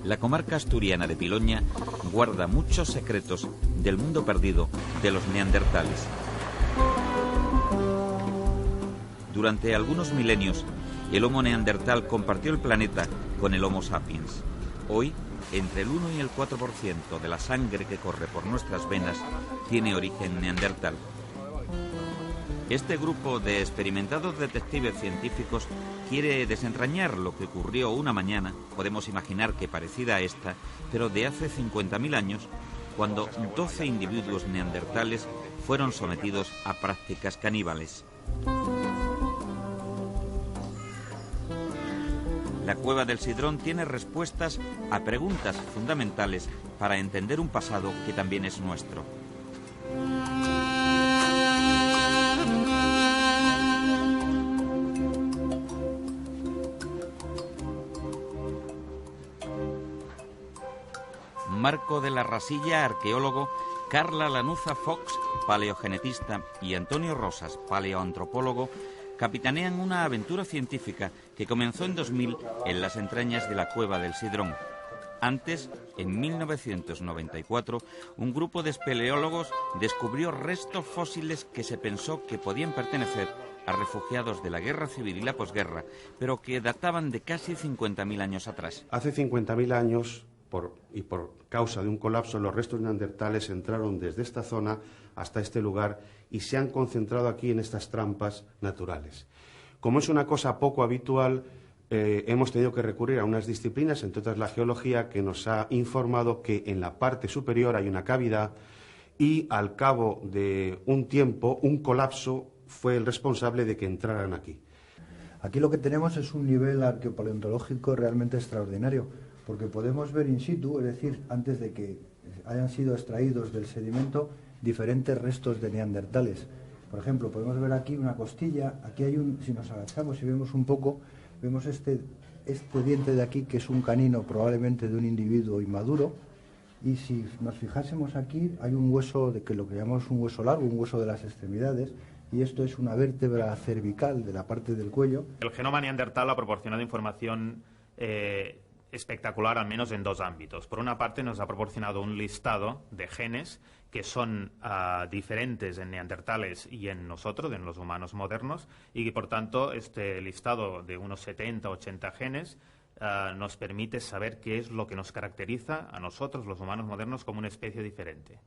La comarca asturiana de Piloña guarda muchos secretos del mundo perdido de los neandertales. Durante algunos milenios, el Homo neandertal compartió el planeta con el Homo sapiens. Hoy, entre el 1 y el 4% de la sangre que corre por nuestras venas tiene origen neandertal. Este grupo de experimentados detectives científicos quiere desentrañar lo que ocurrió una mañana, podemos imaginar que parecida a esta, pero de hace 50.000 años, cuando 12 individuos neandertales fueron sometidos a prácticas caníbales. La Cueva del Sidrón tiene respuestas a preguntas fundamentales para entender un pasado que también es nuestro. Marco de la Rasilla, arqueólogo, Carla Lanuza Fox, paleogenetista, y Antonio Rosas, paleoantropólogo, capitanean una aventura científica que comenzó en 2000 en las entrañas de la Cueva del Sidrón. Antes, en 1994, un grupo de espeleólogos descubrió restos fósiles que se pensó que podían pertenecer a refugiados de la guerra civil y la posguerra, pero que databan de casi 50.000 años atrás. Hace 50.000 años, por causa de un colapso, los restos neandertales entraron desde esta zona hasta este lugar y se han concentrado aquí en estas trampas naturales. Como es una cosa poco habitual, hemos tenido que recurrir a unas disciplinas, entre otras la geología, que nos ha informado que en la parte superior hay una cavidad y al cabo de un tiempo, un colapso fue el responsable de que entraran aquí. Aquí lo que tenemos es un nivel arqueopaleontológico realmente extraordinario, porque podemos ver in situ, es decir, antes de que hayan sido extraídos del sedimento, diferentes restos de neandertales. Por ejemplo, podemos ver aquí una costilla, aquí hay si nos agachamos y vemos un poco, vemos este diente de aquí, que es un canino probablemente de un individuo inmaduro, y si nos fijásemos aquí, hay un hueso, que lo que llamamos un hueso largo, un hueso de las extremidades, y esto es una vértebra cervical de la parte del cuello. El genoma neandertal ha proporcionado información espectacular, al menos en dos ámbitos. Por una parte, nos ha proporcionado un listado de genes que son diferentes en neandertales y en nosotros, en los humanos modernos, y que, por tanto, este listado de unos 70 o 80 genes nos permite saber qué es lo que nos caracteriza a nosotros, los humanos modernos, como una especie diferente.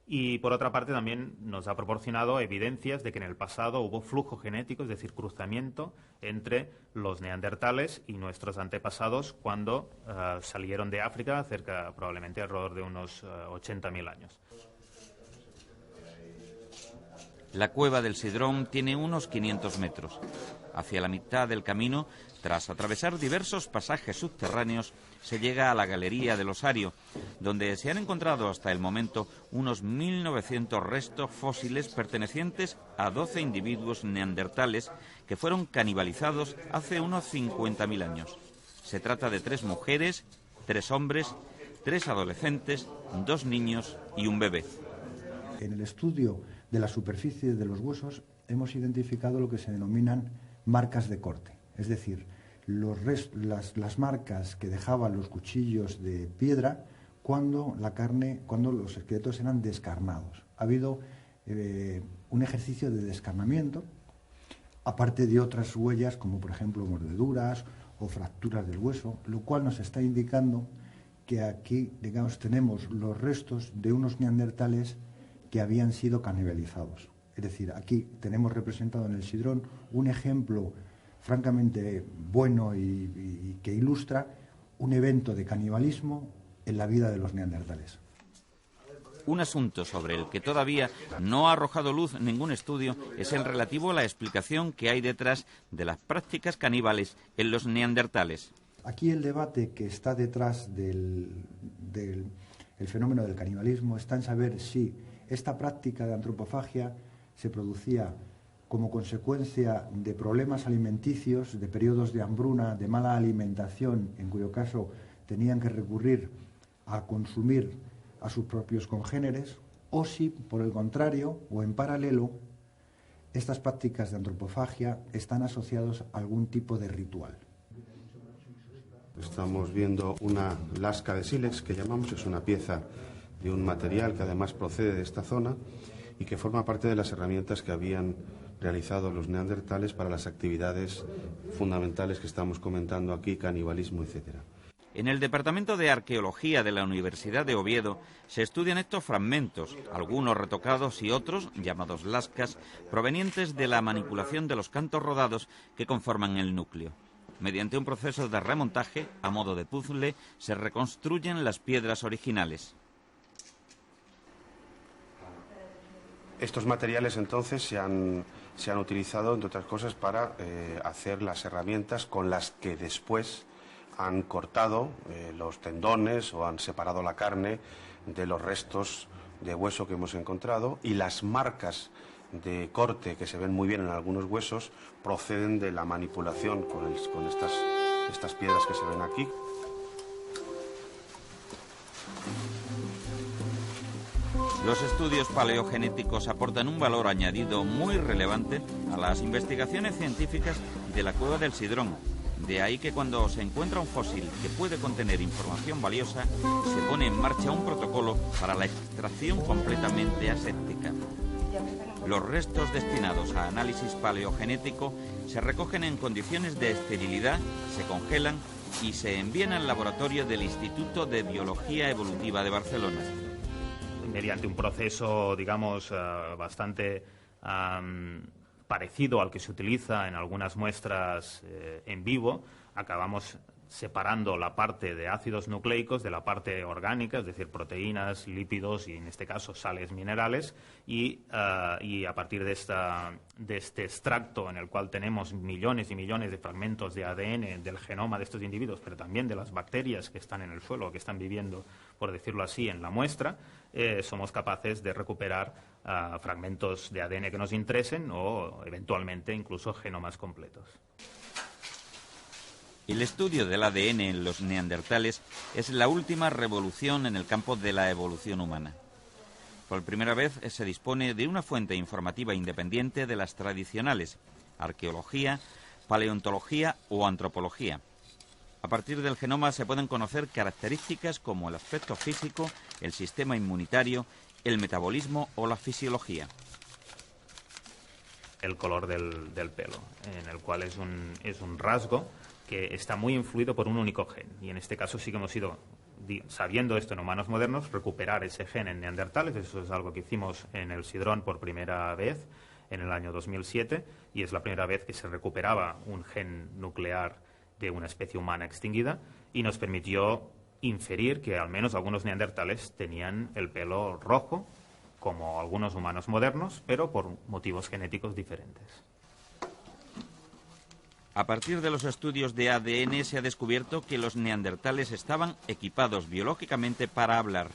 Y, por otra parte, también nos ha proporcionado evidencias de que en el pasado hubo flujo genético, es decir, cruzamiento entre los neandertales y nuestros antepasados cuando salieron de África, cerca, probablemente alrededor de unos 80.000 años. La Cueva del Sidrón tiene unos 500 metros. Hacia la mitad del camino, tras atravesar diversos pasajes subterráneos, se llega a la Galería del Osario, donde se han encontrado hasta el momento unos 1.900 restos fósiles pertenecientes a 12 individuos neandertales que fueron canibalizados hace unos 50.000 años. Se trata de 3 mujeres, 3 hombres, 3 adolescentes, 2 niños y un bebé. En el estudio de la superficie de los huesos hemos identificado lo que se denominan marcas de corte, es decir, las marcas que dejaban los cuchillos de piedra cuando los esqueletos eran descarnados. Ha habido un ejercicio de descarnamiento, aparte de otras huellas como por ejemplo mordeduras o fracturas del hueso, lo cual nos está indicando que aquí, digamos, tenemos los restos de unos neandertales que habían sido canibalizados. Es decir, aquí tenemos representado en el Sidrón un ejemplo francamente bueno y que ilustra un evento de canibalismo en la vida de los neandertales. Un asunto sobre el que todavía no ha arrojado luz ningún estudio es el relativo a la explicación que hay detrás de las prácticas caníbales en los neandertales. Aquí el debate que está detrás del fenómeno del canibalismo está en saber si esta práctica de antropofagia se producía como consecuencia de problemas alimenticios, de periodos de hambruna, de mala alimentación, en cuyo caso tenían que recurrir a consumir a sus propios congéneres, o si, por el contrario, o en paralelo, estas prácticas de antropofagia están asociadas a algún tipo de ritual. Estamos viendo una lasca de sílex que llamamos, es una pieza de un material que además procede de esta zona y que forma parte de las herramientas que habían realizado los neandertales para las actividades fundamentales que estamos comentando aquí, canibalismo, etcétera. En el Departamento de Arqueología de la Universidad de Oviedo se estudian estos fragmentos, algunos retocados y otros, llamados lascas, provenientes de la manipulación de los cantos rodados que conforman el núcleo. Mediante un proceso de remontaje, a modo de puzzle, se reconstruyen las piedras originales. Estos materiales entonces se han utilizado, entre otras cosas, para hacer las herramientas con las que después han cortado los tendones o han separado la carne de los restos de hueso que hemos encontrado, y las marcas de corte que se ven muy bien en algunos huesos proceden de la manipulación con estas piedras que se ven aquí. Los estudios paleogenéticos aportan un valor añadido muy relevante a las investigaciones científicas de la Cueva del Sidrón. De ahí que cuando se encuentra un fósil que puede contener información valiosa, se pone en marcha un protocolo para la extracción completamente aséptica. Los restos destinados a análisis paleogenético se recogen en condiciones de esterilidad, se congelan y se envían al laboratorio del Instituto de Biología Evolutiva de Barcelona. Mediante un proceso, digamos, bastante parecido al que se utiliza en algunas muestras en vivo, acabamos separando la parte de ácidos nucleicos de la parte orgánica, es decir, proteínas, lípidos y, en este caso, sales minerales, y a partir de este extracto en el cual tenemos millones y millones de fragmentos de ADN del genoma de estos individuos, pero también de las bacterias que están en el suelo, que están viviendo, por decirlo así, en la muestra, somos capaces de recuperar fragmentos de ADN que nos interesen o, eventualmente, incluso genomas completos. El estudio del ADN en los neandertales es la última revolución en el campo de la evolución humana. Por primera vez se dispone de una fuente informativa independiente de las tradicionales, arqueología, paleontología o antropología. A partir del genoma se pueden conocer características como el aspecto físico, el sistema inmunitario, el metabolismo o la fisiología. El color del pelo, en el cual es un rasgo que está muy influido por un único gen. Y en este caso sí que hemos ido, sabiendo esto en humanos modernos, recuperar ese gen en neandertales. Eso es algo que hicimos en el Sidrón por primera vez en el año 2007, y es la primera vez que se recuperaba un gen nuclear de una especie humana extinguida, y nos permitió inferir que al menos algunos neandertales tenían el pelo rojo, como algunos humanos modernos, pero por motivos genéticos diferentes. A partir de los estudios de ADN se ha descubierto que los neandertales estaban equipados biológicamente para hablar.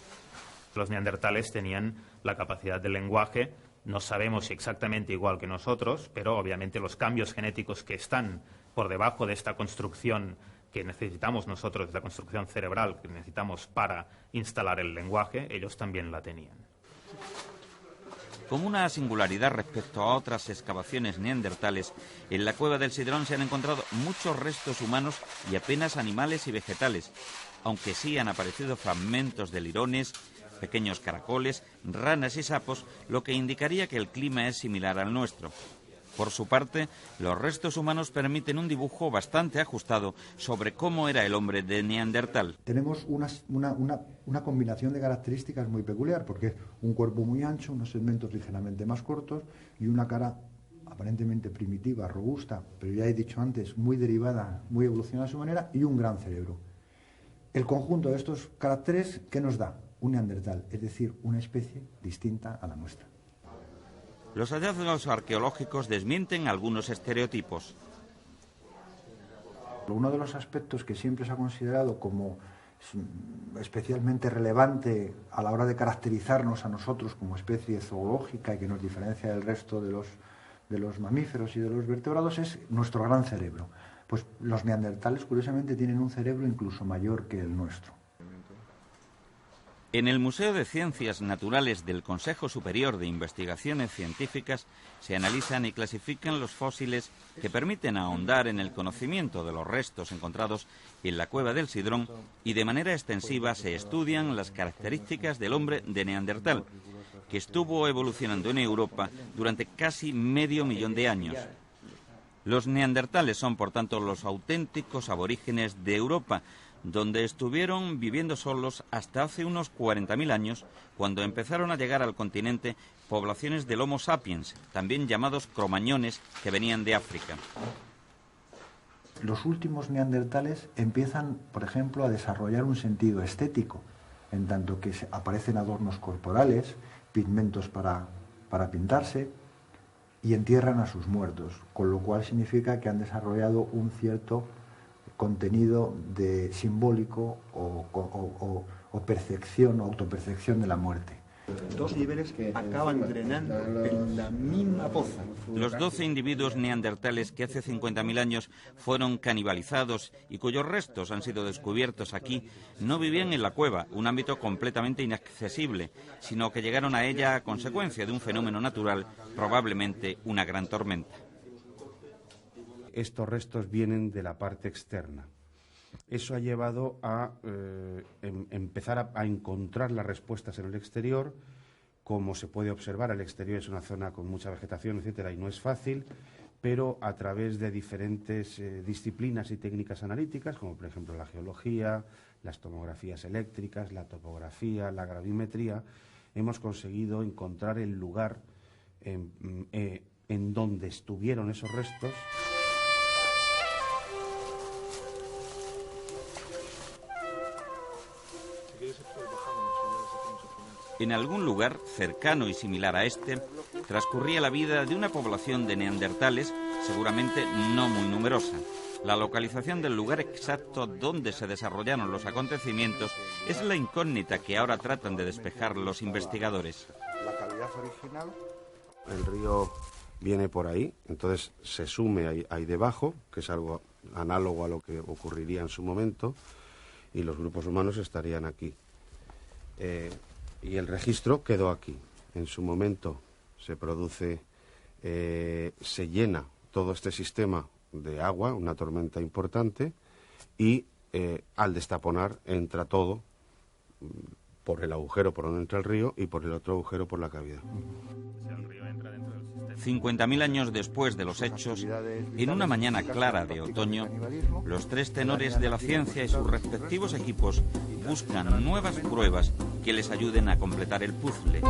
Los neandertales tenían la capacidad del lenguaje, no sabemos si exactamente igual que nosotros, pero obviamente los cambios genéticos que están por debajo de esta construcción que necesitamos nosotros, de la construcción cerebral que necesitamos para instalar el lenguaje, ellos también la tenían. Con una singularidad respecto a otras excavaciones neandertales, en la Cueva del Sidrón se han encontrado muchos restos humanos y apenas animales y vegetales, aunque sí han aparecido fragmentos de lirones, pequeños caracoles, ranas y sapos, lo que indicaría que el clima es similar al nuestro. Por su parte, los restos humanos permiten un dibujo bastante ajustado sobre cómo era el hombre de Neandertal. Tenemos una combinación de características muy peculiar, porque es un cuerpo muy ancho, unos segmentos ligeramente más cortos y una cara aparentemente primitiva, robusta, pero ya he dicho antes, muy derivada, muy evolucionada a su manera, y un gran cerebro. El conjunto de estos caracteres, ¿qué nos da? Un neandertal, es decir, una especie distinta a la nuestra. Los hallazgos arqueológicos desmienten algunos estereotipos. Uno de los aspectos que siempre se ha considerado como especialmente relevante a la hora de caracterizarnos a nosotros como especie zoológica y que nos diferencia del resto de los mamíferos y de los vertebrados es nuestro gran cerebro. Pues los neandertales, curiosamente, tienen un cerebro incluso mayor que el nuestro. En el Museo de Ciencias Naturales del Consejo Superior de Investigaciones Científicas se analizan y clasifican los fósiles que permiten ahondar en el conocimiento de los restos encontrados en la cueva del Sidrón, y de manera extensiva se estudian las características del hombre de Neandertal, que estuvo evolucionando en Europa durante casi medio millón de años. Los neandertales son, por tanto, los auténticos aborígenes de Europa, donde estuvieron viviendo solos hasta hace unos 40.000 años, cuando empezaron a llegar al continente poblaciones del Homo sapiens, también llamados cromañones, que venían de África. Los últimos neandertales empiezan, por ejemplo, a desarrollar un sentido estético, en tanto que aparecen adornos corporales, pigmentos para pintarse, y entierran a sus muertos, con lo cual significa que han desarrollado un cierto contenido de simbólico o percepción o autopercepción de la muerte. Dos niveles que acaban drenando en la misma poza. Los 12 individuos neandertales que hace 50.000 años fueron canibalizados y cuyos restos han sido descubiertos aquí no vivían en la cueva, un ámbito completamente inaccesible, sino que llegaron a ella a consecuencia de un fenómeno natural, probablemente una gran tormenta. Estos restos vienen de la parte externa. Eso ha llevado a empezar a encontrar las respuestas en el exterior. Como se puede observar, el exterior es una zona con mucha vegetación, etcétera, y no es fácil, pero a través de diferentes disciplinas y técnicas analíticas, como por ejemplo la geología, las tomografías eléctricas, la topografía, la gravimetría, hemos conseguido encontrar el lugar en donde estuvieron esos restos. En algún lugar cercano y similar a este, transcurría la vida de una población de neandertales, seguramente no muy numerosa. La localización del lugar exacto donde se desarrollaron los acontecimientos es la incógnita que ahora tratan de despejar los investigadores. La calidad original, el río viene por ahí, entonces se sume ahí debajo, que es algo análogo a lo que ocurriría en su momento, y los grupos humanos estarían aquí. Y el registro quedó aquí. En su momento se produce, se llena todo este sistema de agua, una tormenta importante, y al destaponar entra todo por el agujero por donde entra el río y por el otro agujero por la cavidad. 50.000 años después de los hechos, en una mañana clara de otoño, los tres tenores de la ciencia y sus respectivos equipos buscan nuevas pruebas que les ayuden a completar el puzzle.